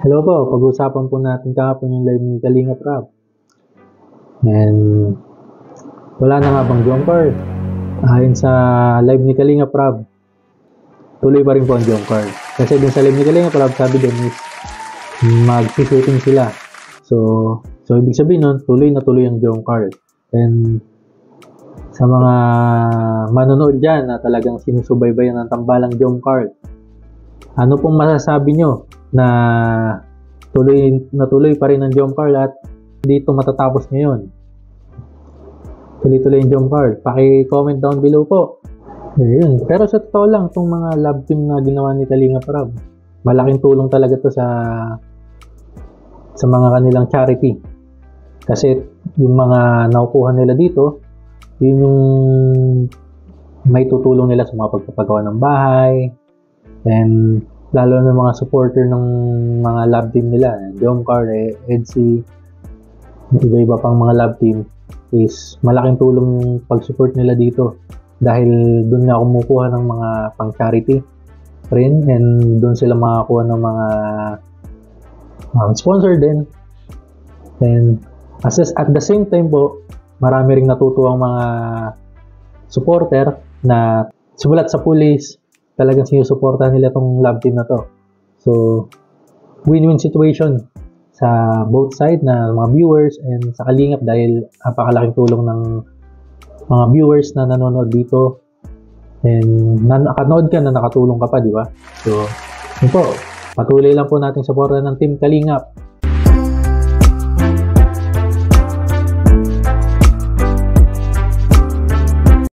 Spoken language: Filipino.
Hello po, pag-uusapan po natin kahapon yung live ni Kalingap Rab. And wala na nga bang Jomcar? Ayon sa live ni Kalingap Rab, tuloy pa rin po ang Jomcar. Kasi dun sa live ni Kalingap Rab, sabi din is mag-shooting sila. So ibig sabihin nun, tuloy na tuloy ang Jomcar. And sa mga manonood dyan na talagang sinusubaybayan ng tambalang Jomcar, ano pong masasabi nyo na tuloy pa rin ang Jomcar at dito matatapos ngayon? Tuloy-tuloy ang Jomcar. Paki-comment down below po. Ayun. Pero sa totoo lang, itong mga love team na ginawa ni Kalingap Rab, malaking tulong talaga to sa mga kanilang charity. Kasi yung mga nakukuha nila dito, yun yung may tutulong nila sa mga pagpapagawa ng bahay, and lalo na mga supporter ng mga love team nila, Jomcar, EDSI, iba-iba pang mga love team, is malaking tulong yung pag-support nila dito dahil doon nga kumukuha ng mga pang-charity rin, and doon sila makakuha ng mga sponsor din. And at the same time po, marami ring natutuwang mga supporter na simulat sa police, talagang sinusuportahan nila tong love team na to. So, win-win situation sa both side na mga viewers and sa Kalingap dahil napakalaking tulong ng mga viewers na nanonood dito. And nakanood ka na nakatulong ka pa, di ba? So, yun po. Patuloy lang po natin supportan ng Team Kalingap.